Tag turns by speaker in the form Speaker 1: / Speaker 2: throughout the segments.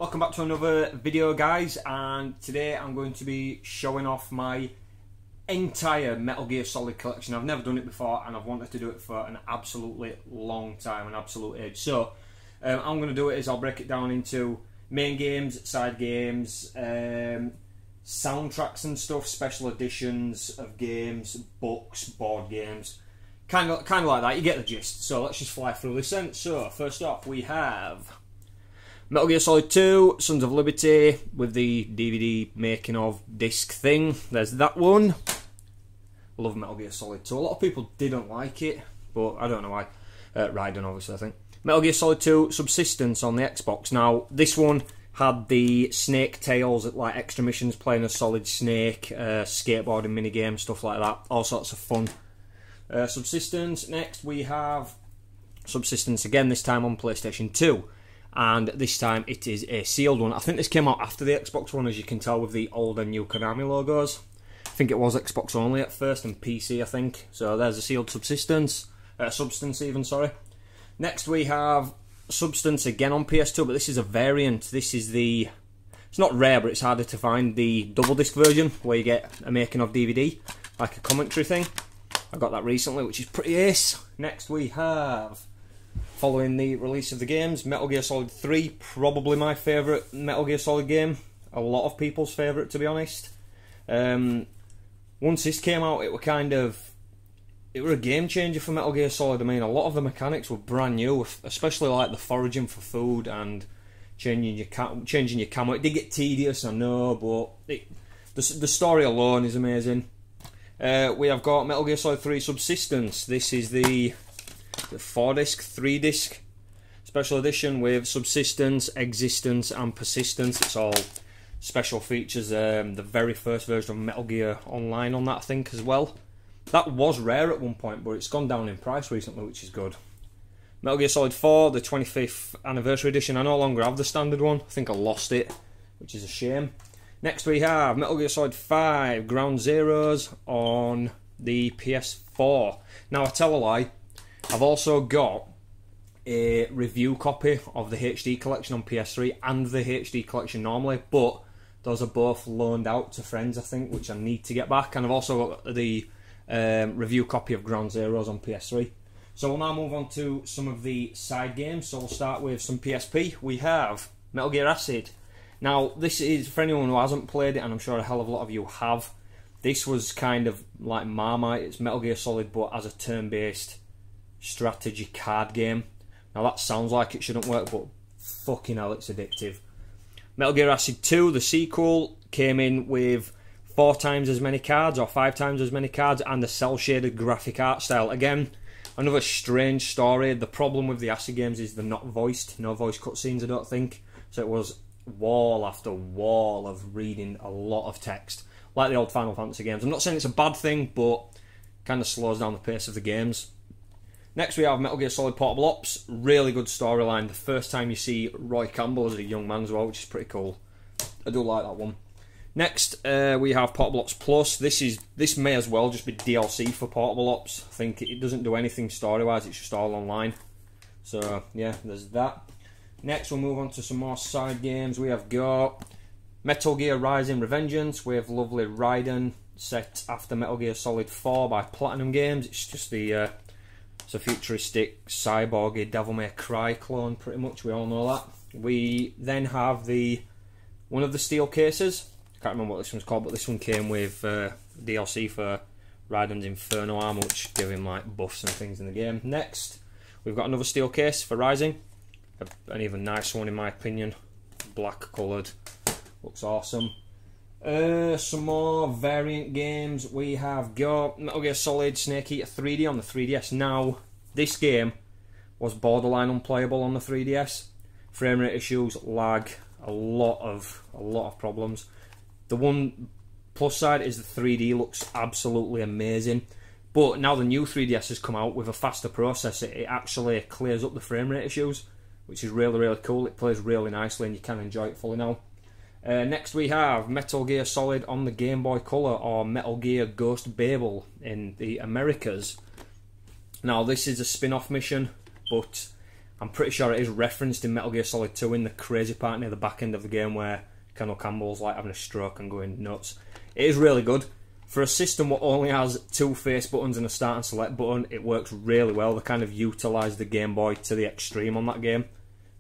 Speaker 1: Welcome back to another video, guys, and today I'm going to be showing off my entire Metal Gear Solid collection. I've never done it before and I've wanted to do it for an absolutely long time, an absolute age. So I'm going to do it is I'll break it down into main games, side games, soundtracks and stuff, special editions of games, books, board games, kind of like that. You get the gist. So let's just fly through this then. So first off we have Metal Gear Solid 2, Sons of Liberty, with the DVD making of disc thing. There's that one. I love Metal Gear Solid 2. A lot of people didn't like it, but I don't know why. Raiden, obviously, I think. Metal Gear Solid 2, Subsistence on the Xbox. Now, this one had the Snake Tales, like extra missions, playing a Solid Snake, skateboarding minigame, stuff like that. All sorts of fun. Subsistence. Next, we have Subsistence again, this time on PlayStation 2. And this time it is a sealed one. I think this came out after the Xbox One, as you can tell with the old and new Konami logos. I think it was Xbox only at first and PC, I think. So there's a sealed Subsistence. Substance even, sorry. Next we have Substance again on PS2, but this is a variant. This is the... It's not rare, but it's harder to find, the double disc version, where you get a making of DVD, like a commentary thing. I got that recently, which is pretty ace. Next we have... Following the release of the games, Metal Gear Solid 3, probably my favourite Metal Gear Solid game. A lot of people's favourite, to be honest. Once this came out, it were a game changer for Metal Gear Solid. I mean, a lot of the mechanics were brand new, especially like the foraging for food and changing your camo. It did get tedious, I know, but the story alone is amazing. We have got Metal Gear Solid 3 Subsistence. This is the 4-disc, 3-disc special edition with Subsistence, Existence and Persistence. It's all special features. The very first version of Metal Gear Online on that, I think, as well. That was rare at one point, but it's gone down in price recently, which is good. Metal Gear Solid 4, the 25th anniversary edition. I no longer have the standard one. I think I lost it, which is a shame. Next we have Metal Gear Solid 5, Ground Zeroes on the PS4. Now, I tell a lie. I've also got a review copy of the HD collection on PS3 and the HD collection normally, but those are both loaned out to friends, I think, which I need to get back. And I've also got the review copy of Ground Zeroes on PS3. So we'll now move on to some of the side games. So we'll start with some PSP. We have Metal Gear Acid. Now, this is, for anyone who hasn't played it, and I'm sure a hell of a lot of you have, this was kind of like Marmite. It's Metal Gear Solid, but as a turn-based strategy card game. Now that sounds like it shouldn't work, but fucking hell, it's addictive. Metal Gear Acid 2, the sequel, came in with 4 times as many cards or 5 times as many cards and a cel-shaded graphic art style. Again, another strange story. The problem with the Acid games is they're not voiced, no voice cutscenes, I don't think. So it was wall after wall of reading a lot of text, like the old Final Fantasy games. I'm not saying it's a bad thing, but kind of slows down the pace of the games. Next we have Metal Gear Solid Portable Ops. Really good storyline. The first time you see Roy Campbell as a young man as well, which is pretty cool. I do like that one. Next we have Portable Ops Plus. This may as well just be DLC for Portable Ops. I think it doesn't do anything story-wise, it's just all online. So yeah, there's that. Next we'll move on to some more side games. We have got Metal Gear Rising Revengeance with lovely Raiden, set after Metal Gear Solid 4 by Platinum Games. It's just the... It's a futuristic, cyborgy, Devil May Cry clone, pretty much. We all know that. We then have one of the steel cases. I can't remember what this one's called, but this one came with DLC for Raiden's Inferno armor, which gave him like buffs and things in the game. Next, we've got another steel case for Rising. An even nicer one in my opinion. Black coloured. Looks awesome. Some more variant games. We have got Metal Gear Solid Snake Eater 3D on the 3DS. Now, this game was borderline unplayable on the 3DS. Frame rate issues, lag, a lot of problems. The one plus side is the 3D looks absolutely amazing. But now the new 3DS has come out with a faster processor. It actually clears up the frame rate issues, which is really, really cool. It plays really nicely and you can enjoy it fully now. Next we have Metal Gear Solid on the Game Boy Color, or Metal Gear Ghost Babel in the Americas. Now this is a spin-off mission, but I'm pretty sure it is referenced in Metal Gear Solid 2 in the crazy part near the back end of the game where Colonel Campbell's like having a stroke and going nuts. It is really good. For a system that only has 2 face buttons and a start and select button, it works really well. They kind of utilise the Game Boy to the extreme on that game,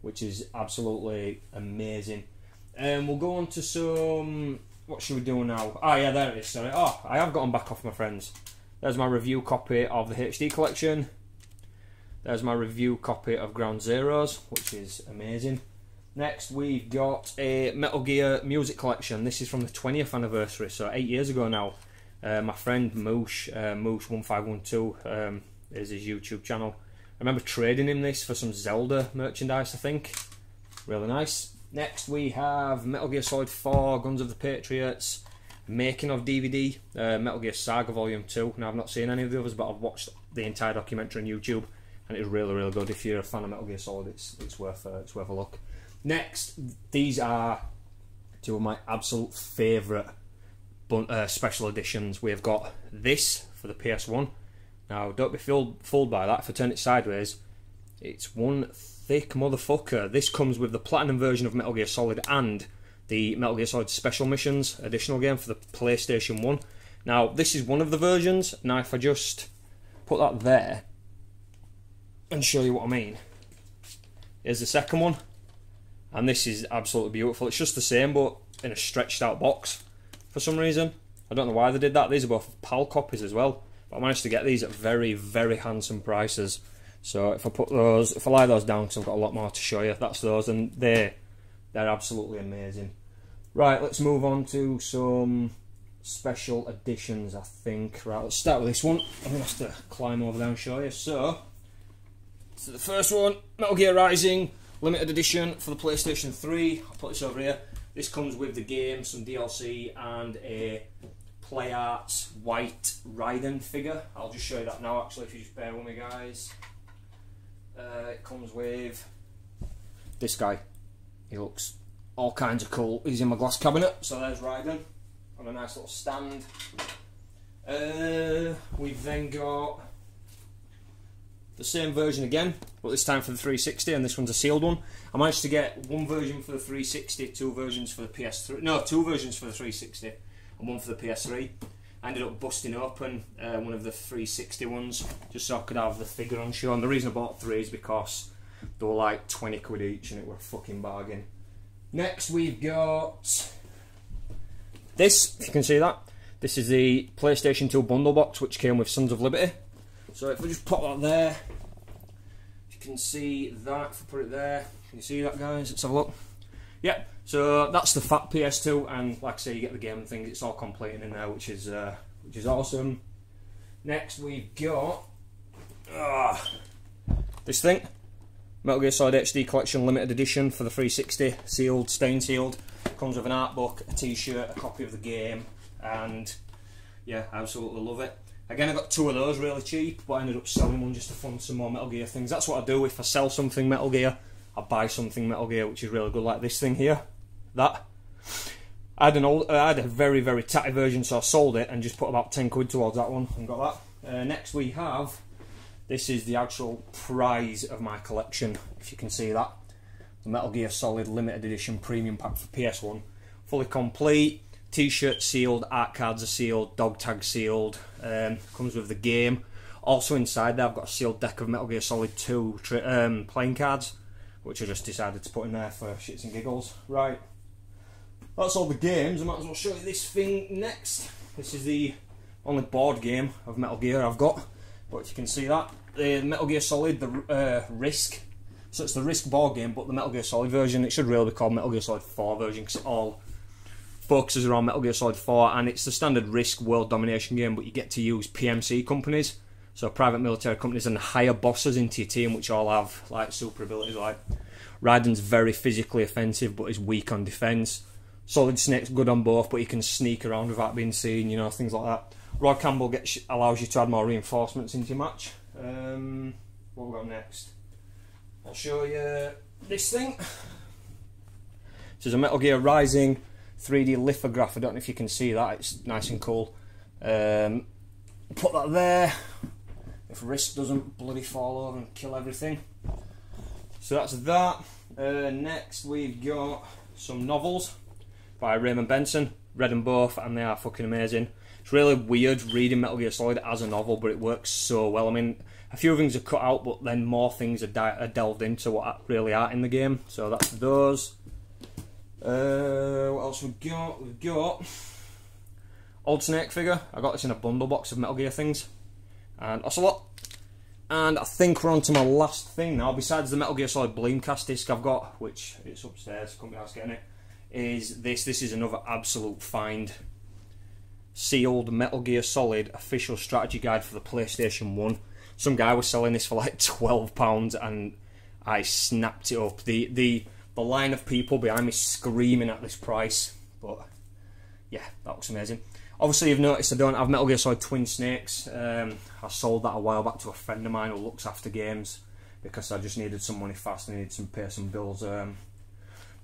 Speaker 1: which is absolutely amazing. We'll go on to some... What should we do now? Oh yeah, there it is, sorry. Oh, I have gotten back off my friends. There's my review copy of the HD collection. There's my review copy of Ground Zeroes, which is amazing. Next, we've got a Metal Gear music collection. This is from the 20th anniversary, so 8 years ago now. My friend Moosh, Moosh1512, is his YouTube channel. I remember trading him this for some Zelda merchandise, I think. Really nice. Next, we have Metal Gear Solid 4, Guns of the Patriots, making of DVD, Metal Gear Saga Volume 2. Now, I've not seen any of the others, but I've watched the entire documentary on YouTube, and it's really, really good. If you're a fan of Metal Gear Solid, it's worth a look. Next, these are 2 of my absolute favourite special editions. We've got this for the PS1. Now, don't be fooled by that. If I turn it sideways, it's one thick motherfucker. This comes with the Platinum version of Metal Gear Solid and the Metal Gear Solid Special Missions additional game for the PlayStation 1. Now, this is one of the versions. Now, if I just put that there and show you what I mean. Here's the second one. And this is absolutely beautiful. It's just the same, but in a stretched out box for some reason. I don't know why they did that. These are both PAL copies as well. But I managed to get these at very, very handsome prices. So if I lie those down, because I've got a lot more to show you, that's those, and they're absolutely amazing. Right, let's move on to some special editions, I think. Right, let's start with this one. I'm going to have to climb over there and show you. So the first one, Metal Gear Rising Limited Edition for the PlayStation 3. I'll put this over here. This comes with the game, some DLC, and a PlayArts white Raiden figure. I'll just show you that now, actually, if you just bear with me, guys. It comes with this guy. He looks all kinds of cool. He's in my glass cabinet, so there's Raiden on a nice little stand. We've then got the same version again, but this time for the 360, and this one's a sealed one. I managed to get one version for the 360, 2 versions for the PS3. No, 2 versions for the 360 and one for the PS3. I ended up busting open one of the 360 ones just so I could have the figure on show. And the reason I bought 3 is because they were like 20 quid each and it were a fucking bargain. Next we've got this, if you can see that. This is the PlayStation 2 bundle box which came with Sons of Liberty. So if we just pop that there, you can see that, if I put it there, can you see that, guys? Let's have a look. Yep, so that's the fat PS2, and like I say, you get the game and things, it's all complete in there, which is awesome. Next we've got this thing, Metal Gear Solid HD Collection Limited Edition for the 360, sealed, stain sealed. Comes with an art book, a t-shirt, a copy of the game, and yeah, I absolutely love it. Again, I got 2 of those really cheap, but I ended up selling one just to fund some more Metal Gear things. That's what I do. If I sell something Metal Gear, I buy something Metal Gear, which is really good, like this thing here. That. I had a very, very tatty version, so I sold it and just put about 10 quid towards that one and got that. Next we have, this is the actual prize of my collection, if you can see that. The Metal Gear Solid Limited Edition Premium Pack for PS1. Fully complete. T-shirt sealed, art cards are sealed, dog tag sealed, comes with the game. Also inside there I've got a sealed deck of Metal Gear Solid 2 playing cards, which I just decided to put in there for shits and giggles. Right, that's all the games. I might as well show you this thing next. This is the only board game of Metal Gear I've got, but if you can see that, the Metal Gear Solid, the Risk. So it's the Risk board game, but the Metal Gear Solid version. It should really be called Metal Gear Solid 4 version, because it all focuses around Metal Gear Solid 4, and it's the standard Risk world domination game, but you get to use PMC companies, so private military companies, and hire bosses into your team, which all have like super abilities. Like Raiden's very physically offensive, but is weak on defence. Solid Snake's good on both, but he can sneak around without being seen, you know, things like that. Rod Campbell allows you to add more reinforcements into your match. What we got next? I'll show you this thing. This is a Metal Gear Rising 3D lithograph. I don't know if you can see that, it's nice and cool. Put that there, if Risk doesn't bloody fall over and kill everything. So that's that. Next we've got some novels by Raymond Benson. Read them both and they are fucking amazing. It's really weird reading Metal Gear Solid as a novel, but it works so well. I mean, a few things are cut out, but then more things are delved into what really are in the game. So that's those. What else we got? We've got Old Snake figure. I got this in a bundle box of Metal Gear things. And Ocelot. And I think we're on to my last thing now. Besides the Metal Gear Solid Bleemcast disc I've got, which it's upstairs, couldn't be asked getting it, is this. This is another absolute find. Sealed Metal Gear Solid official strategy guide for the PlayStation 1. Some guy was selling this for like £12 and I snapped it up. The line of people behind me screaming at this price. But yeah, that looks amazing. Obviously you've noticed I don't have Metal Gear Solid Twin Snakes. I sold that a while back to a friend of mine who looks after games because I just needed some money fast and needed to pay some bills.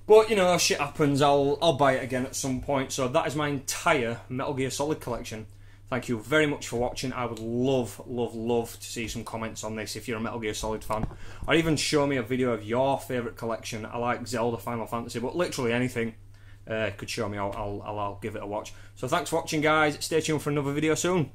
Speaker 1: But you know, shit happens. I'll buy it again at some point. So that is my entire Metal Gear Solid collection. Thank you very much for watching. I would love, love, love to see some comments on this if you're a Metal Gear Solid fan. Or even show me a video of your favourite collection. I like Zelda, Final Fantasy, but literally anything could show me. I'll give it a watch. So thanks for watching, guys. Stay tuned for another video soon.